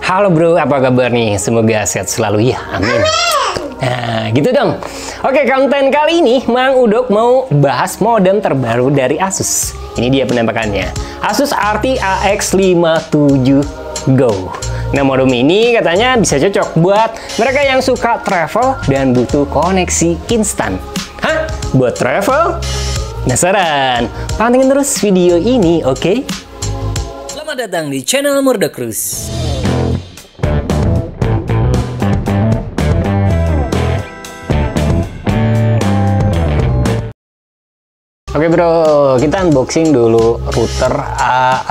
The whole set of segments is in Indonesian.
Halo bro, apa kabar nih? Semoga sehat selalu ya, amin. Nah, gitu dong. Oke, konten kali ini Mang Udok mau bahas modem terbaru dari Asus. Ini dia penampakannya. Asus RT AX57 Go. Nah, modem ini katanya bisa cocok buat mereka yang suka travel dan butuh koneksi instan. Hah? Buat travel? Penasaran? Pantengin terus video ini, oke? Selamat datang di channel Murdacruise. Oke bro, kita unboxing dulu router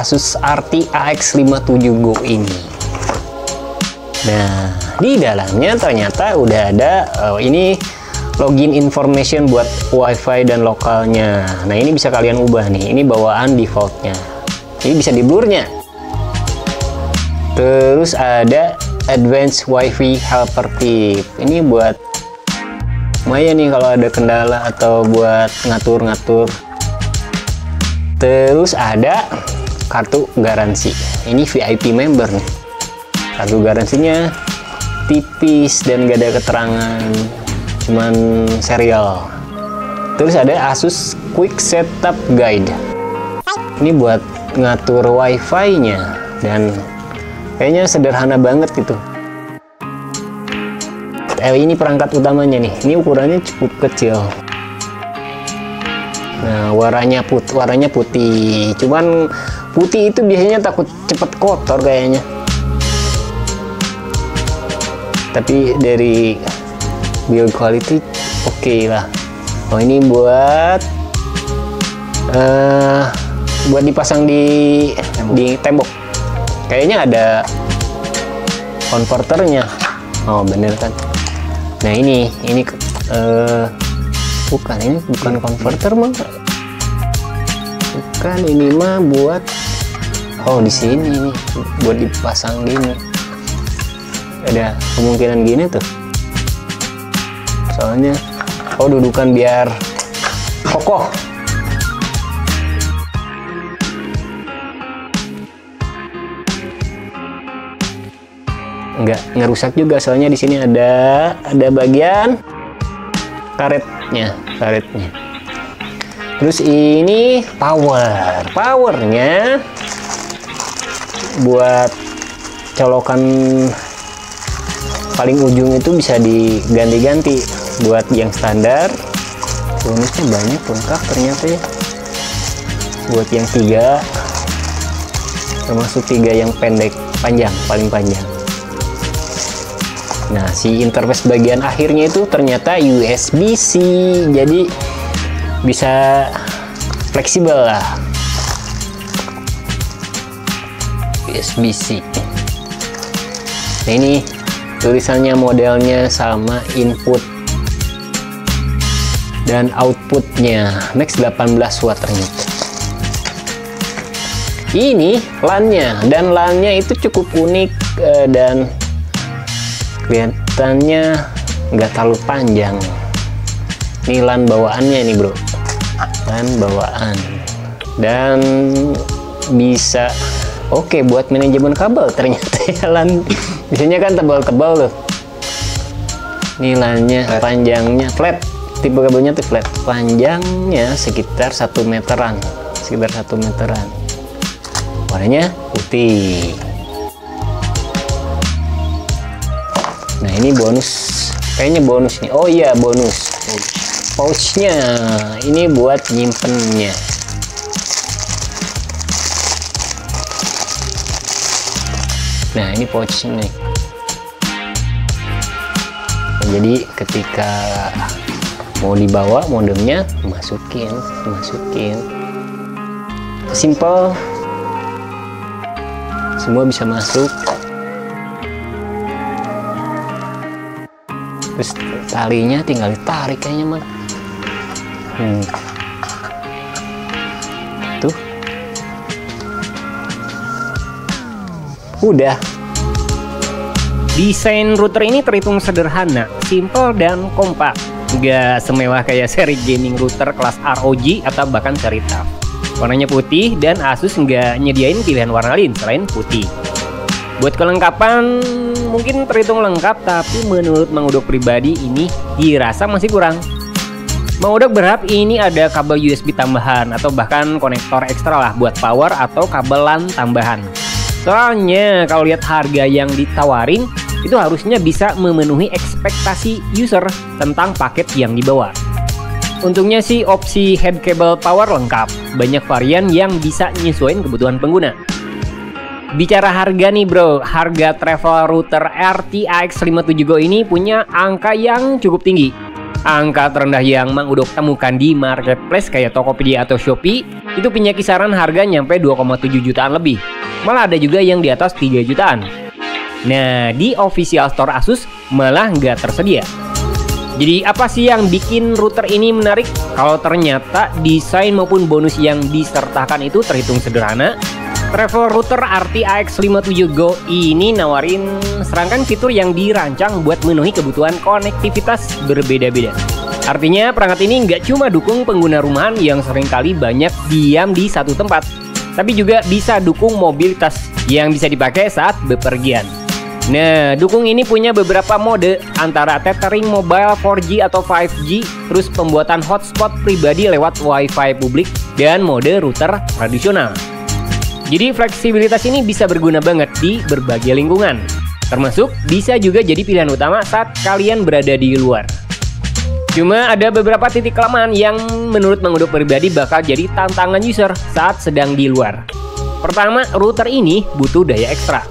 Asus RT AX57 Go ini. Nah, di dalamnya ternyata udah ada ini login information buat WiFi dan lokalnya. Nah, ini bisa kalian ubah nih. Ini bawaan defaultnya. Ini bisa di blurnya. Terus ada advanced WiFi helper tip. Ini buat lumayan nih kalau ada kendala atau buat ngatur-ngatur. Terus ada kartu garansi. Ini VIP member nih. Kartu garansinya tipis dan gak ada keterangan, cuman serial. Terus ada Asus Quick Setup Guide. Ini buat ngatur WiFi-nya dan kayaknya sederhana banget gitu. Ini perangkat utamanya nih. Ini ukurannya cukup kecil. Nah, warnanya putih. Cuman putih itu biasanya takut cepet kotor kayaknya. Tapi dari build quality oke lah. Oh, ini buat dipasang di tembok. Kayaknya ada konverternya. Oh, bener kan? Nah, ini bukan konverter mah. Bukan, ini mah buat di sini nih buat dipasang gini. Ada kemungkinan gini tuh. Soalnya dudukan biar kokoh. Nggak ngerusak juga, soalnya di sini ada bagian karetnya. Terus ini powernya buat colokan paling ujung itu bisa diganti-ganti. Buat yang standar bonusnya banyak, lengkap ternyata ya. Buat yang 3 termasuk 3 yang paling panjang. Nah, si interface bagian akhirnya itu ternyata USB-C, jadi bisa fleksibel lah. USB-C. Nah, ini tulisannya modelnya sama, input dan outputnya max 18 watt ternyata. Ini LAN-nya itu cukup unik dan kelihatannya nggak terlalu panjang. Ini LAN bawaannya nih bro, LAN bawaan, dan bisa oke buat manajemen kabel ternyata ya. LAN biasanya kan tebal-tebal tuh. Ini LAN-nya panjangnya flat, tipe kabelnya tuh flat, panjangnya sekitar 1 meteran, warnanya putih. Nah, ini kayaknya bonus nih. Oh iya, bonus pouchnya ini buat nyimpennya. Nah, ini pouchnya nih. Jadi ketika mau dibawa modemnya, masukin. Simple, semua bisa masuk. Terus talinya tinggal ditarik kayaknya mah. Tuh. Udah. Desain router ini terhitung sederhana, simple dan kompak. Nggak semewah kayak seri gaming router kelas ROG atau bahkan seri TUF. Warnanya putih dan Asus nggak nyediain pilihan warna lain selain putih. Buat kelengkapan mungkin terhitung lengkap, tapi menurut Mang Udok pribadi ini dirasa masih kurang. Mang Udok berharap ini ada kabel USB tambahan atau bahkan konektor ekstra lah buat power atau kabel LAN tambahan. Soalnya kalau lihat harga yang ditawarin itu harusnya bisa memenuhi ekspektasi user tentang paket yang dibawa. Untungnya sih opsi head cable power lengkap, banyak varian yang bisa nyesuaiin kebutuhan pengguna. Bicara harga nih bro, harga travel router RT-AX57 Go ini punya angka yang cukup tinggi. Angka terendah yang Mang Udok temukan di marketplace kayak Tokopedia atau Shopee itu punya kisaran harga nyampe 2,7 jutaan lebih. Malah ada juga yang di atas 3 jutaan. Nah, di official store Asus malah nggak tersedia. Jadi apa sih yang bikin router ini menarik? Kalau ternyata desain maupun bonus yang disertakan itu terhitung sederhana, travel router RT-AX57 Go ini nawarin serangkaian fitur yang dirancang buat memenuhi kebutuhan konektivitas berbeda-beda. Artinya perangkat ini nggak cuma dukung pengguna rumahan yang seringkali banyak diam di satu tempat, tapi juga bisa dukung mobilitas yang bisa dipakai saat bepergian. Nah, dukung ini punya beberapa mode antara tethering mobile 4G atau 5G, terus pembuatan hotspot pribadi lewat Wi-Fi publik, dan mode router tradisional. Jadi fleksibilitas ini bisa berguna banget di berbagai lingkungan, termasuk bisa juga jadi pilihan utama saat kalian berada di luar. Cuma ada beberapa titik kelemahan yang menurut Mang Udok pribadi bakal jadi tantangan user saat sedang di luar. Pertama, router ini butuh daya ekstra.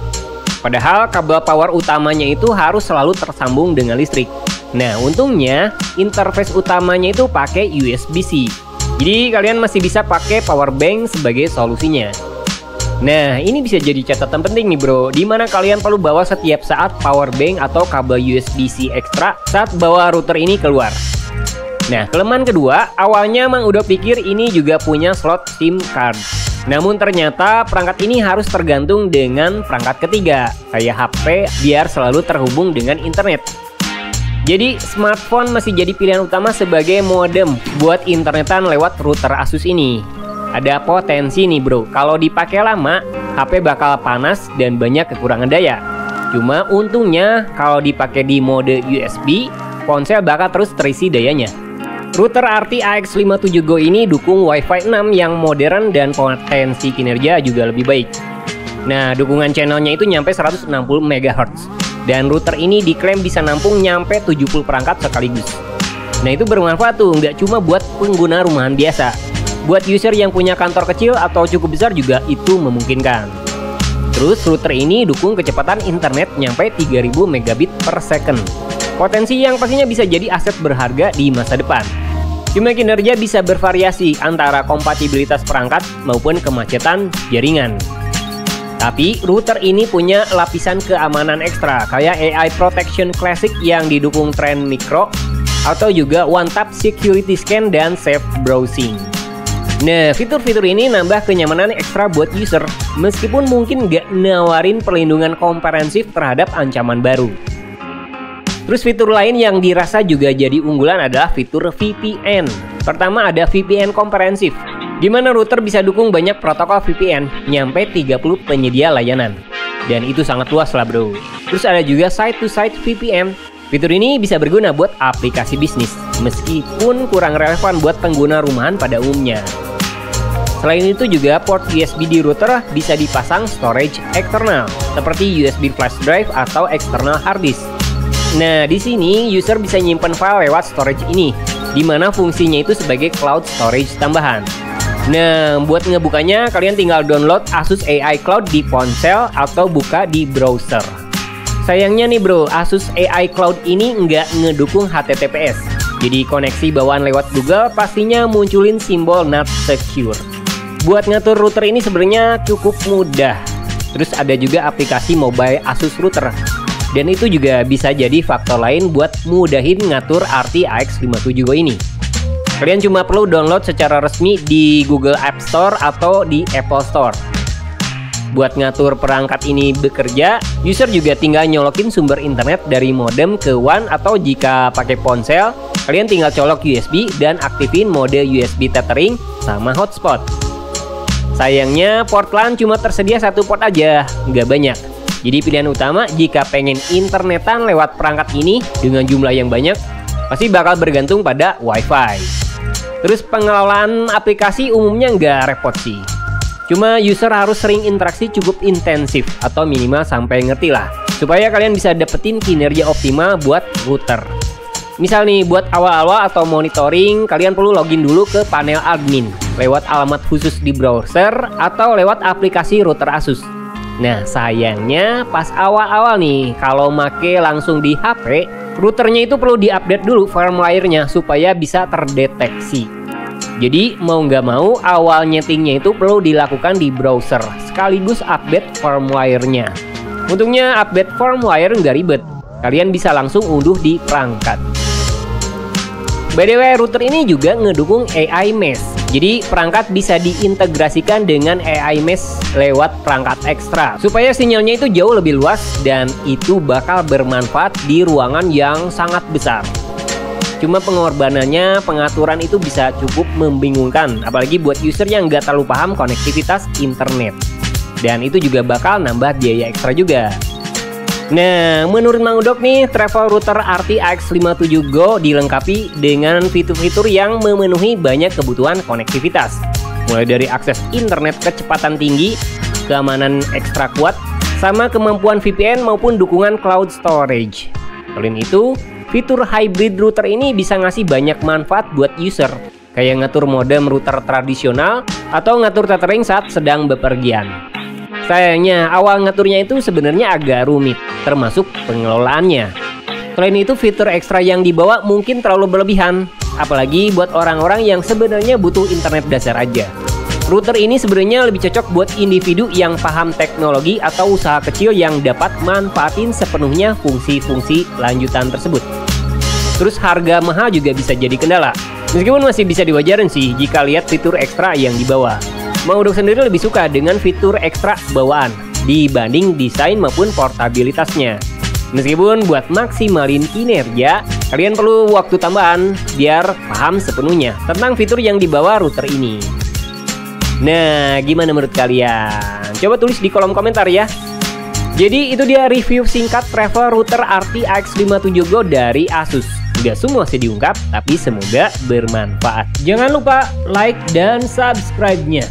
Padahal kabel power utamanya itu harus selalu tersambung dengan listrik. Nah, untungnya interface utamanya itu pakai USB-C. Jadi kalian masih bisa pakai power bank sebagai solusinya. Nah, ini bisa jadi catatan penting nih bro, dimana kalian perlu bawa setiap saat power bank atau kabel USB-C ekstra saat bawa router ini keluar. Nah, kelemahan kedua, awalnya Mang Udok pikir ini juga punya slot SIM card. Namun ternyata perangkat ini harus tergantung dengan perangkat ketiga, kayak HP, biar selalu terhubung dengan internet. Jadi smartphone masih jadi pilihan utama sebagai modem buat internetan lewat router Asus ini. Ada potensi nih bro, kalau dipakai lama, HP bakal panas dan banyak kekurangan daya. Cuma untungnya kalau dipakai di mode USB, ponsel bakal terus terisi dayanya. Router RT-AX57 Go ini dukung Wi-Fi 6 yang modern dan potensi kinerja juga lebih baik. Nah, dukungan channelnya itu nyampe 160 MHz. Dan router ini diklaim bisa nampung nyampe 70 perangkat sekaligus. Nah, itu bermanfaat tuh, nggak cuma buat pengguna rumahan biasa. Buat user yang punya kantor kecil atau cukup besar juga itu memungkinkan. Terus router ini dukung kecepatan internet nyampe 3000 megabit per second. Potensi yang pastinya bisa jadi aset berharga di masa depan. Cuma kinerja bisa bervariasi antara kompatibilitas perangkat maupun kemacetan jaringan. Tapi router ini punya lapisan keamanan ekstra kayak AI Protection Classic yang didukung Trend Micro atau juga One Tap Security Scan dan Safe Browsing. Nah, fitur-fitur ini nambah kenyamanan ekstra buat user meskipun mungkin nggak nawarin perlindungan komprehensif terhadap ancaman baru. Terus fitur lain yang dirasa juga jadi unggulan adalah fitur VPN. Pertama ada VPN komprehensif, di mana router bisa dukung banyak protokol VPN, nyampe 30 penyedia layanan. Dan itu sangat luas lah bro. Terus ada juga site-to-site VPN. Fitur ini bisa berguna buat aplikasi bisnis, meskipun kurang relevan buat pengguna rumahan pada umumnya. Selain itu juga port USB di router bisa dipasang storage eksternal, seperti USB flash drive atau external hard disk. Nah, di sini user bisa nyimpen file lewat storage ini, di mana fungsinya itu sebagai cloud storage tambahan. Nah, buat ngebukanya kalian tinggal download Asus AI Cloud di ponsel atau buka di browser. Sayangnya nih bro, Asus AI Cloud ini nggak ngedukung HTTPS. Jadi koneksi bawaan lewat Google pastinya munculin simbol not secure. Buat ngatur router ini sebenarnya cukup mudah. Terus ada juga aplikasi mobile Asus Router. Dan itu juga bisa jadi faktor lain buat mudahin ngatur RT-AX57 Go ini. Kalian cuma perlu download secara resmi di Google App Store atau di Apple Store. Buat ngatur perangkat ini bekerja, user juga tinggal nyolokin sumber internet dari modem ke WAN atau jika pakai ponsel, kalian tinggal colok USB dan aktifin mode USB tethering sama hotspot. Sayangnya port LAN cuma tersedia satu port aja, nggak banyak. Jadi pilihan utama jika pengen internetan lewat perangkat ini dengan jumlah yang banyak, pasti bakal bergantung pada WiFi. Terus pengelolaan aplikasi umumnya nggak repot sih. Cuma user harus sering interaksi cukup intensif atau minimal sampai ngerti lah, supaya kalian bisa dapetin kinerja optimal buat router. Misal nih, buat awal-awal atau monitoring, kalian perlu login dulu ke panel admin lewat alamat khusus di browser atau lewat aplikasi router Asus. Nah, sayangnya pas awal-awal nih, kalau make langsung di HP, routernya itu perlu diupdate dulu firmware-nya supaya bisa terdeteksi. Jadi mau nggak mau awal nyetingnya itu perlu dilakukan di browser sekaligus update firmware-nya. Untungnya update firmware nggak ribet, kalian bisa langsung unduh di perangkat. By the way, router ini juga ngedukung AI Mesh. Jadi perangkat bisa diintegrasikan dengan AI Mesh lewat perangkat ekstra supaya sinyalnya itu jauh lebih luas dan itu bakal bermanfaat di ruangan yang sangat besar. Cuma pengorbanannya, pengaturan itu bisa cukup membingungkan, apalagi buat user yang nggak terlalu paham konektivitas internet. Dan itu juga bakal nambah biaya ekstra juga. Nah, menurut Mang Udok nih, travel router RT AX57 Go dilengkapi dengan fitur-fitur yang memenuhi banyak kebutuhan konektivitas. Mulai dari akses internet kecepatan tinggi, keamanan ekstra kuat, sama kemampuan VPN maupun dukungan cloud storage. Selain itu, fitur hybrid router ini bisa ngasih banyak manfaat buat user, kayak ngatur modem router tradisional atau ngatur tethering saat sedang bepergian. Sayangnya, awal ngaturnya itu sebenarnya agak rumit, termasuk pengelolaannya. Selain itu, fitur ekstra yang dibawa mungkin terlalu berlebihan, apalagi buat orang-orang yang sebenarnya butuh internet dasar aja. Router ini sebenarnya lebih cocok buat individu yang paham teknologi atau usaha kecil yang dapat manfaatin sepenuhnya fungsi-fungsi lanjutan tersebut. Terus harga mahal juga bisa jadi kendala, meskipun masih bisa diwajarin sih jika lihat fitur ekstra yang dibawa. Mang Udok sendiri lebih suka dengan fitur ekstra bawaan dibanding desain maupun portabilitasnya. Meskipun buat maksimalin kinerja, kalian perlu waktu tambahan biar paham sepenuhnya tentang fitur yang dibawa router ini. Nah, gimana menurut kalian? Coba tulis di kolom komentar ya. Jadi itu dia review singkat travel router RT AX57 Go dari Asus. Gak semua sih diungkap, tapi semoga bermanfaat. Jangan lupa like dan subscribe-nya.